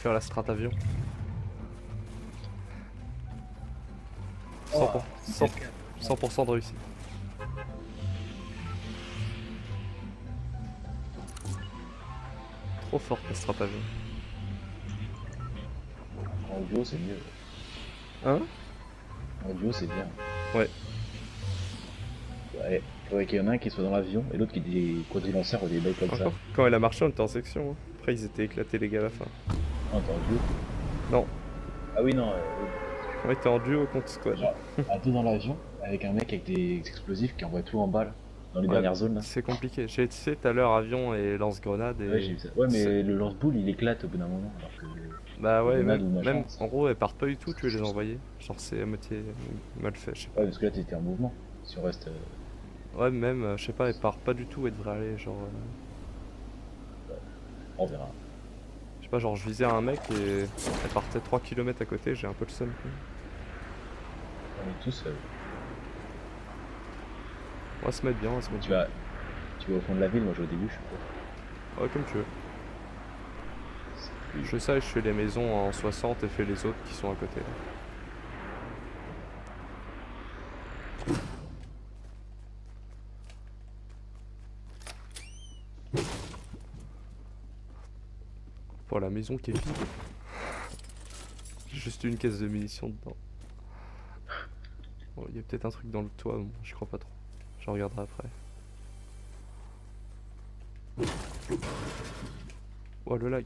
faire la strat avion. Oh, 100% de réussite. Trop forte la strat avion. en duo c'est mieux. Hein? En duo c'est bien. Ouais. Ouais, faudrait qu'il y en ait un qui soit dans l'avion et l'autre qui conduit le lanceur ou des bails comme ça. Encore, quand elle a marché, on était en section. Hein. Après, ils étaient éclatés, les gars, à la fin. Ah, t'es en duo? Non, Ah oui, non, oui. on était en duo contre squad. Genre, à deux dans l'avion, avec un mec avec des explosifs qui envoie tout en balle dans les Ouais, dernières zones là. c'est compliqué. J'ai essayé tout à l'heure avion et lance-grenade Ouais, j'ai et... vu ça. Ouais, mais le lance-boule il éclate au bout d'un moment, alors que Bah les ouais, grenades même, ou même machin. en gros, elles partent pas du tout, tu veux les envoyer. Genre, c'est à moitié mal fait, je sais pas. Ouais, parce que là t'étais en mouvement. Si on reste. Ouais, même, je sais pas, elles partent pas du tout où elles devraient aller. Genre, On verra. je sais pas, genre, je visais un mec et elle partait 3 km à côté, j'ai un peu le seum. Quoi. On est tous seuls. On va se mettre bien, on va se mettre Tu bien. vas, tu vas au fond de la ville, moi je vais au début, je suis pas. Ouais, comme tu veux. Je fais ça et je fais les maisons en 60 et fais les autres qui sont à côté. Là. Pour la maison qui est vide. J'ai juste une caisse de munitions dedans. Bon, il y a peut-être un truc dans le toit, bon, j'y crois pas trop. Je regarderai après. Oh le lag.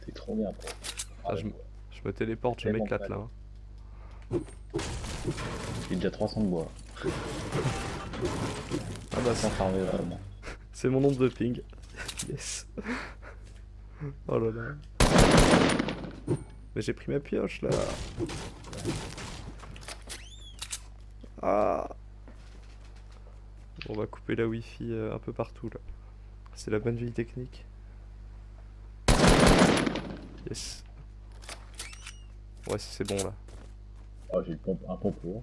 C'est trop bien, quoi. Ah, je me téléporte, je m'éclate là. Hein. J'ai déjà 300 de bois. Ah bah Sans farmer vraiment. c'est mon nombre de ping. Yes. Oh là là. Mais j'ai pris ma pioche là. Ah. On va couper la wifi un peu partout là. C'est la bonne vieille technique. Yes. Ouais, c'est bon là. Oh, j'ai un pompe.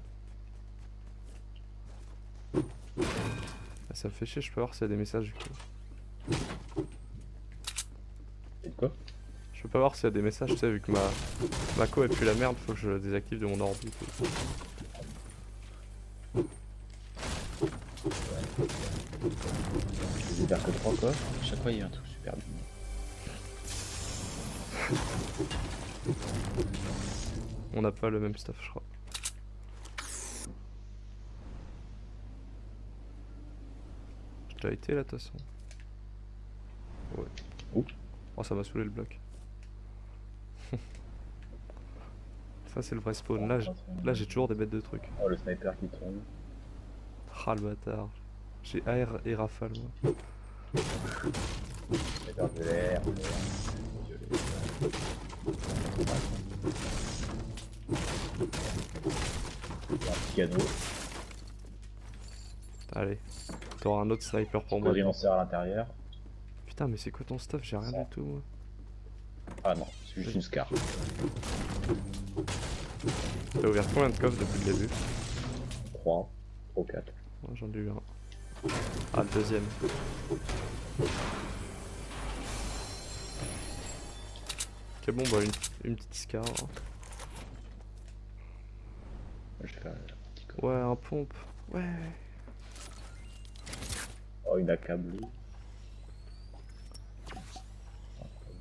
Ah, ça me fait chier, je peux voir s'il y a des messages du coup. Et de quoi? Je peux pas voir s'il y a des messages, tu sais, vu que ma co est plus la merde, faut que je le désactive de mon ordi. J'ai ouvert que 3 coffres, à chaque fois il y a un truc super bien. On n'a pas le même stuff, je crois. J'ai déjà été là, de toute façon. Ouais. Où? Oh, ça m'a saoulé le bloc. Ça, c'est le vrai spawn. Là j'ai toujours des bêtes de trucs. Oh, le sniper qui tombe. Ah, le bâtard. J'ai AR et rafale, moi. Sniper de l'air, un petit cadeau. Allez, t'auras un autre sniper pour moi. Quadrilanceur à l'intérieur. Putain, mais c'est quoi ton stuff? J'ai rien Ça. du tout, moi. Ah non, c'est juste une scar. T'as ouvert combien de coffres depuis le début? 3 ou 4. Ouais, j'en ai eu un. Ah, le deuxième. Ok, bon, bah, une petite scar. Hein. Je vais faire un petit coffre. Ouais, un pompe. Ouais. Oh, une AK bleue.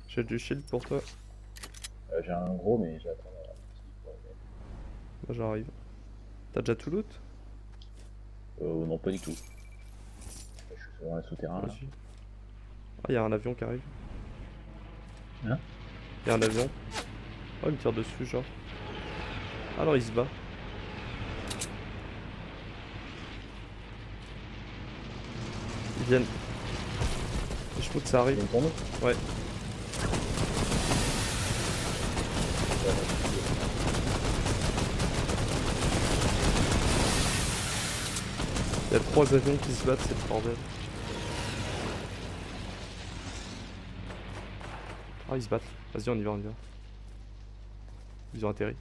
J'ai du shield pour toi. J'ai un gros, mais j'attends. Moi, j'arrive. T'as déjà tout loot? Non, pas du tout. Je suis dans un souterrain là. Vas-y. Ah, y'a un avion qui arrive. Hein? Y'a un avion. Oh, il me tire dessus, genre. Alors, il se bat. Ils viennent. Les chevaux ça arrive. Il y a une tourneau? Ouais. Il y a 3 avions qui se battent, c'est le bordel. Ah, ils se battent. Vas-y, on y va, on y va. Ils ont atterri.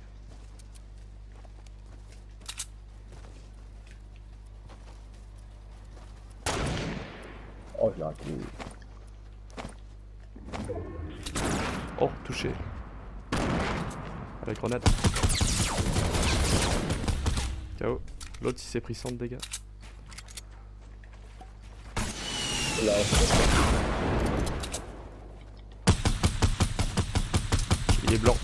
Oh, touché. À la grenade. KO. L'autre il s'est pris 100 de dégâts. Là, Il est blanc.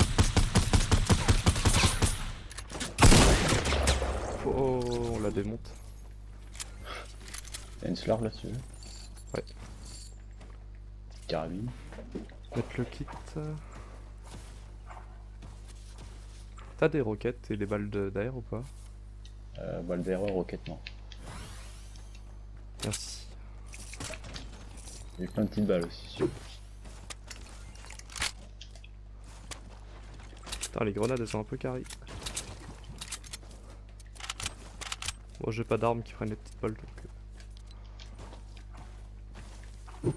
Oh, on la démonte. il y a une slurve là-dessus. Ouais. Carabine. Mettre le kit. T'as des roquettes et des balles d'air ou pas? Balle d'erreur, roquette, non. Merci. J'ai plein de petites balles aussi. Si tu veux. Putain, les grenades elles sont un peu carrées. Bon, j'ai pas d'armes qui prennent les petites balles donc. Peut-être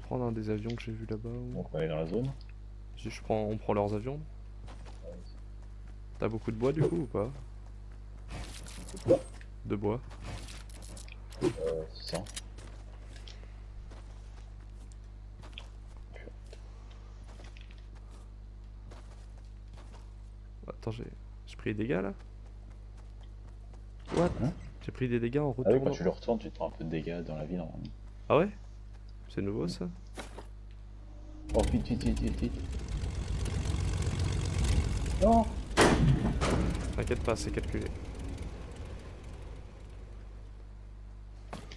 prendre un des avions que j'ai vu là-bas. Ou... Donc on va aller dans la zone. Si on prend leurs avions. T'as beaucoup de bois du coup ou pas? De bois. 600. Attends, j'ai pris des dégâts là? What? Hein? J'ai pris des dégâts en Ah oui, retournant. quand tu le retournes, tu te prends un peu de dégâts dans la vie normalement. Ah ouais? C'est nouveau ça? Oh, vite, vite, vite, vite, vite. Non! T'inquiète pas, c'est calculé.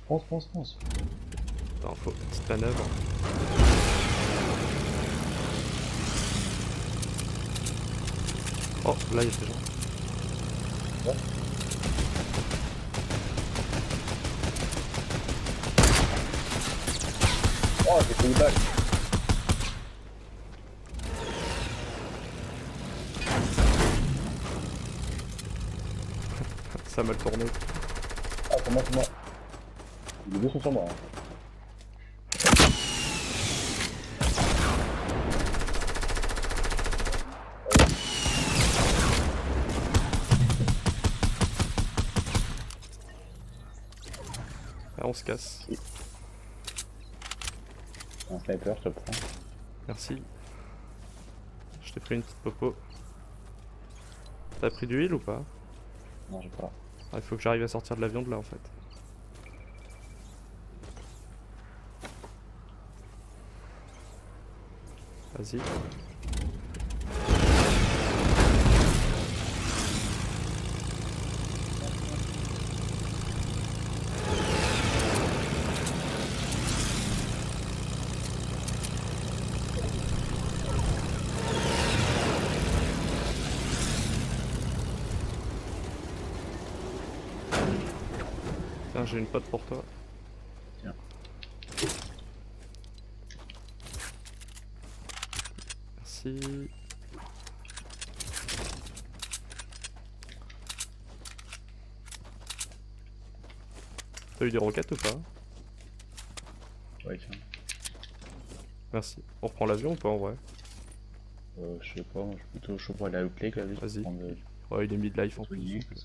Pense, pense, pense. Attends, faut une petite manœuvre. Oh, là il y a des gens. Ouais. Oh, j'ai fait une balle. Ça a mal tourné. Ah, c'est moi, c'est moi. Les deux sont sur moi. Hein. Ah, on se casse. Un sniper, je te le prends. Merci. Je t'ai pris une petite popo. T'as pris du heal ou pas? Non, j'ai pas. Ah, il faut que j'arrive à sortir de l'avion de là en fait. Vas-y. Tiens, j'ai une pote pour toi. Tiens. Merci. T'as eu des roquettes ou pas? Ouais, tiens. Merci. On reprend l'avion ou pas en vrai? Je sais pas, moi, je suis plutôt chaud pour aller à Outlake là, juste Vas-y. pour prendre Ouais, il est mid-life en truc plus. geek. donc,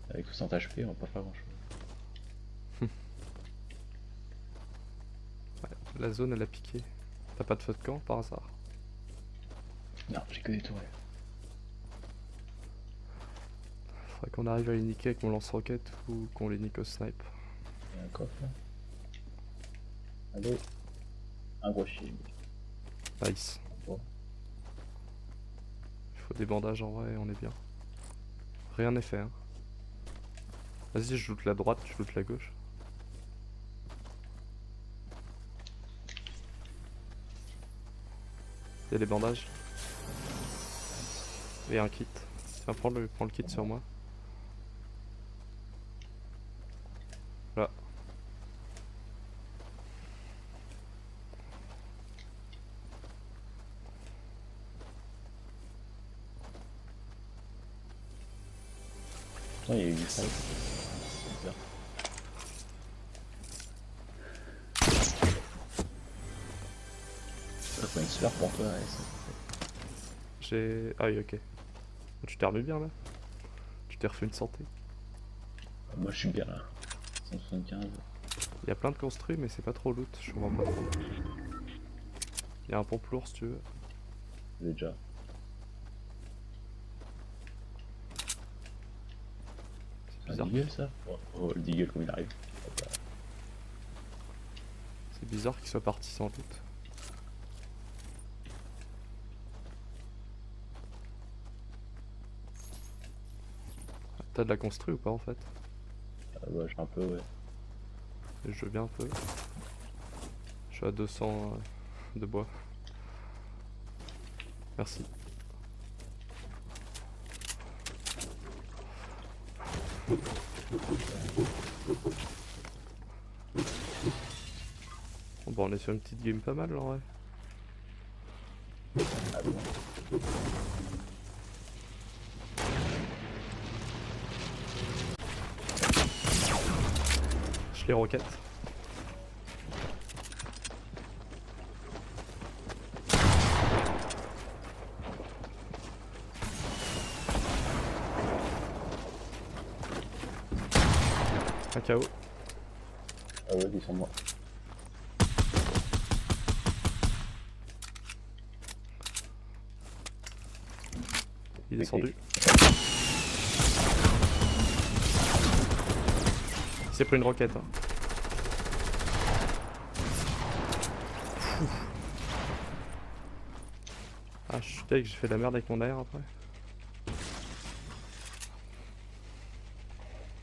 Avec 60 HP, on va pas faire grand chose. La zone elle a piqué. T'as pas de feu de camp par hasard? Non, j'ai que des tourelles. Faudrait qu'on arrive à les niquer avec mon lance-roquette ou qu'on les nique au snipe. Il y a un coffre là. Allez. Un gros shield. Nice. Bon. Il faut des bandages en vrai, on est bien. Rien n'est fait hein. Vas-y, je loot la droite, je loot la gauche. Il y a des bandages. Et un kit. Tiens, prends le kit sur moi. Là. Attends, il y a eu du fight. Bizarre. Ça faut une slurp pour toi, ouais, ça. J'ai... Ah oui, ok. Tu t'es remis bien là? Tu t'es refait une santé. Moi je suis bien là. 175. Il y a plein de construits mais c'est pas trop loot, je comprends pas trop. Il y a un pompe lourd si tu veux. J'ai déjà. C'est Un bizarre. deagle ça? Oh, le deagle comme il arrive. Hop là. C'est bizarre qu'il soit parti sans doute. T'as de la construit ou pas en fait? Ah bah j'ai un peu ouais. Je veux bien un peu. Je suis à 200 de bois. Merci. Bon bah on est sur une petite game pas mal en vrai. Ah bon. Je les roquette. Un KO. Ah ouais, descends-moi. Il est descendu. Il s'est pris une roquette. Hein. Ah, je suis deg, j'ai fait de la merde avec mon air après.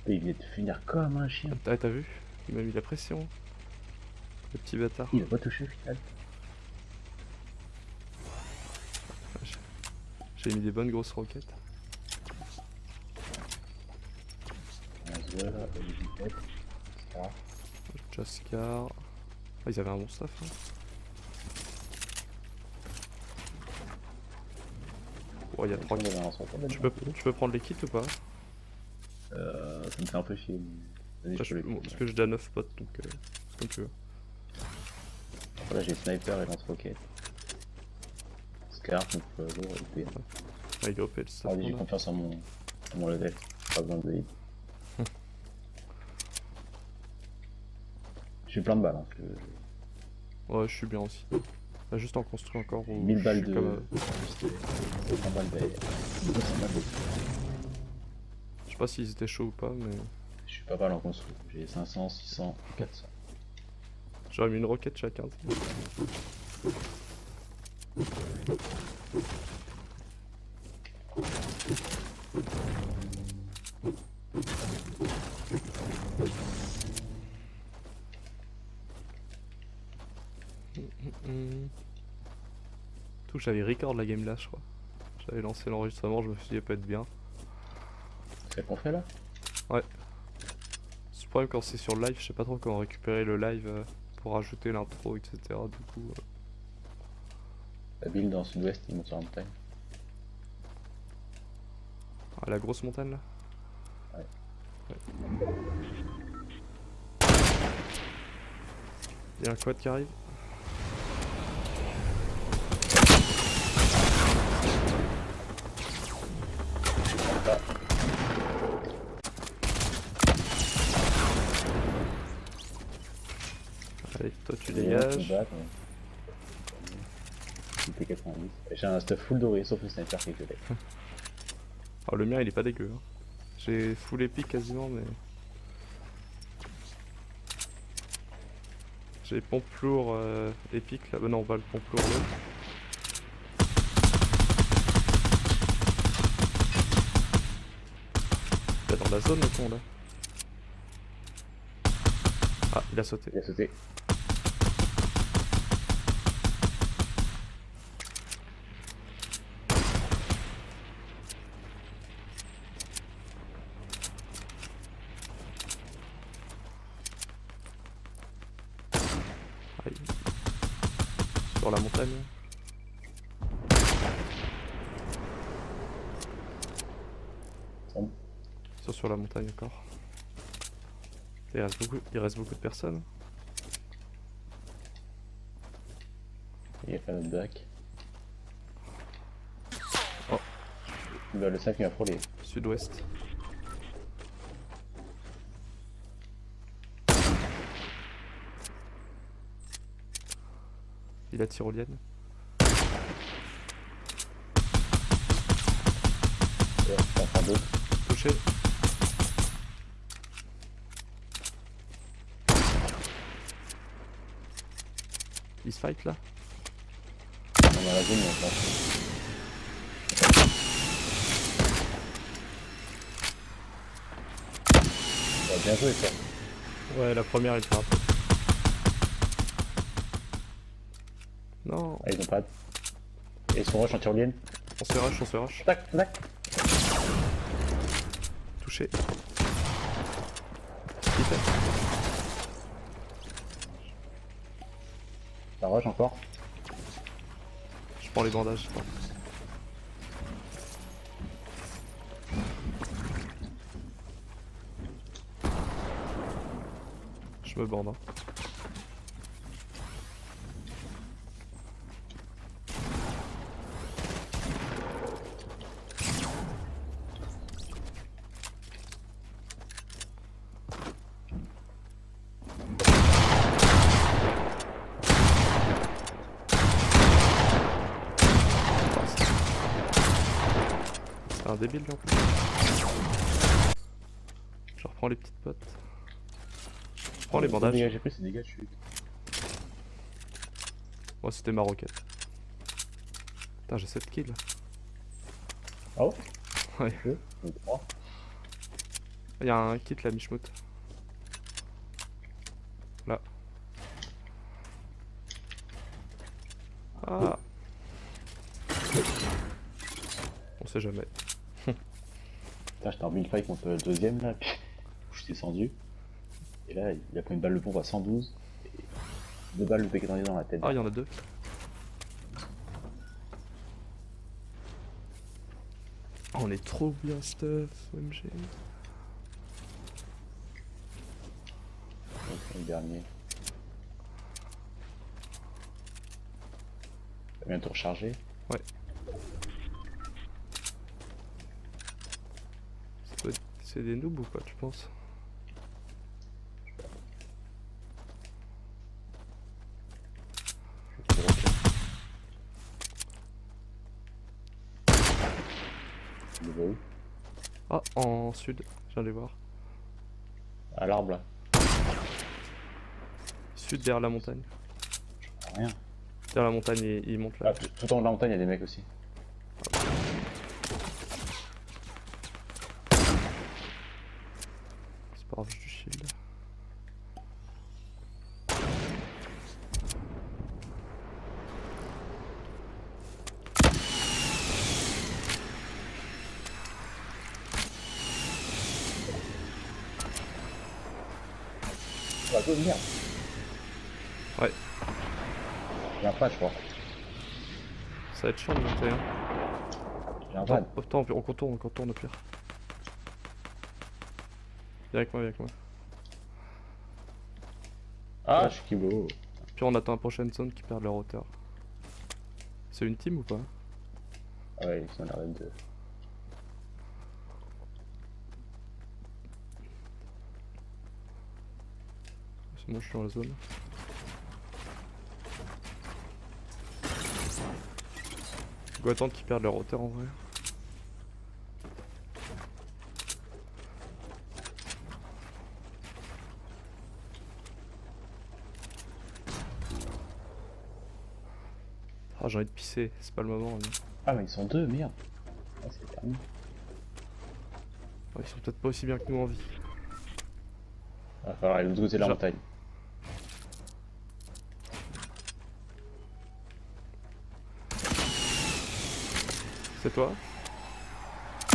Et il vient de finir comme un chien. T'as vu? Il m'a mis la pression. Le petit bâtard. Il a pas touché au final. J'ai mis des bonnes grosses roquettes. On se voit là, il est vite. Ça. Jascar. Ah, ils avaient un bon staff. Hein. Oh, il y a 3 kits. Tu peux prendre les kits ou pas? Ça me fait un peu chier. Vas-y, Bah, je peux les parce que j'ai déjà 9 potes donc c'est comme tu veux. Là j'ai sniper et lance-roquette. Scar, donc lourd et épée. Ah, il est OP le staff. Vas-y, j'ai qu'on a. confiance en mon level. Pas besoin de hit. J'ai plein de balles. Hein, parce que Ouais, je suis bien aussi. Bah, juste en construit encore. j'ai Ou 1000 je balles suis de. comme, 700 balles de. 200 balles de. je sais pas s'ils étaient chauds ou pas, mais Je suis pas mal en construit. J'ai 500, 600, 400. j'aurais mis une roquette chacun. Tout, j'avais record la game là, je crois. J'avais lancé l'enregistrement, je me suis dit, elle peut être bien. C'est celle qu'on fait là? Ouais. Ce problème quand c'est sur le live, je sais pas trop comment récupérer le live pour rajouter l'intro, etc. Du coup, La build dans le sud-ouest, il monte sur la montagne. à la grosse montagne là. Ouais. Il y a un quad qui arrive. Allez, toi tu dégages. J'ai un stuff full doré, sauf le sniper qui est collé. Oh, le mien il est pas dégueu. Hein. J'ai full épique quasiment, mais. J'ai pompe lourd épique là. Non, pas le pompe lourd là. Il est dans la zone le con là. Ah, il a sauté. Il a sauté. Aïe. Sur la montagne. Bon. Sur la montagne encore. Il reste beaucoup de personnes. Il a fait notre bac. Oh. Bah, le sac il va frôler. Sud-ouest. Il a tyrolienne. d'autres. Touché. Il se fight là? On est dans la zone, je pense. Ouais, bien joué, ça. Ouais, la première il frappe. Non. Ah, ils ont pas. Et ils sont rush en tyrolienne. On se rush, on se rush. Tac, tac. Touché. Il fait. Ça rush encore. Je prends les bandages. Je me bande. Hein. C'est un débile lui en plus. Je reprends les petites potes. Je prends les bandages. J'ai pris ces dégâts de chute. Moi c'était ma roquette. Putain j'ai 7 kills. Ah ouais? Ouais. 2 ou 3. Il y a un kit là, Michmout. Là. Ah. On sait jamais. Putain, j'étais en build-fight contre le deuxième là, puis je suis descendu. Et là, il a pris une balle de pompe à 112. Et 2 balles de pétanque dans la tête. Ah, il y en a 2. Oh, on est trop bien stuff, OMG. Le dernier. Ça va bientôt recharger. Ouais. C'est des noobs ou quoi, tu penses? Il va où? Ah, en sud, je viens de les voir. À l'arbre là. Sud derrière la montagne. Rien. Derrière la montagne, il monte là. Ah, tout en haut de la montagne, il y a des mecs aussi. C'est pas grave, du shield. Ah, go, merde. Ouais, J'ai un pad, je crois. ça va être chiant de monter. Hein. J'ai un pad. Attends, on contourne au pire. Viens avec moi, viens avec moi. Ah, je suis Kibo. Puis on attend la prochaine zone qui perd leur hauteur. C'est une team ou pas? Ah ouais, ils sont l'air d'être deux. C'est moi, je suis dans la zone. On doit attendre qu'ils perdent leur hauteur en vrai. Ah, j'ai envie de pisser, c'est pas le moment. Mais... Ah, mais ils sont deux, merde. Ah, c'est terminé. Ouais, ils sont peut-être pas aussi bien que nous en vie. Il va falloir aller de l'autre côté de la montagne. C'est toi?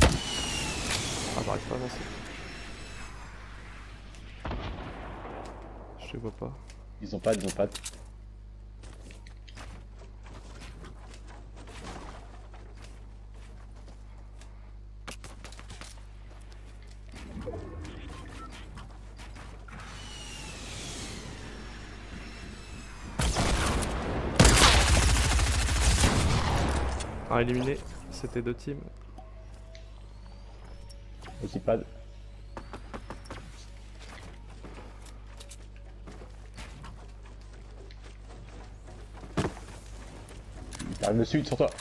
Ah, j'arrive pas à avancer. Je te vois pas. Ils ont pas, ils ont pas. Un éliminé, c'était 2 teams. Aussi pad. Il arrive dessus, sur toi.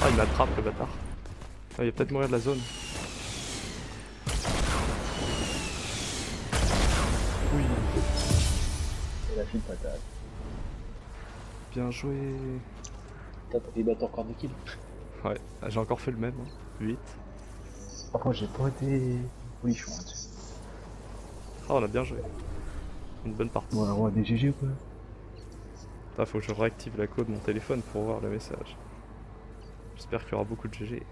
Ah, il m'attrape le bâtard. Ah, il va peut-être mourir de la zone. Oui, Et la file patate. bien joué. T'as battu encore des kills. Ouais, j'ai encore fait le même. 8. Par contre, j'ai pas été polichon là-dessus. Ah, on a bien joué. Une bonne partie. Bon, on a des GG ou quoi? Putain, faut que je réactive la code de mon téléphone pour voir le message. J'espère qu'il y aura beaucoup de GG.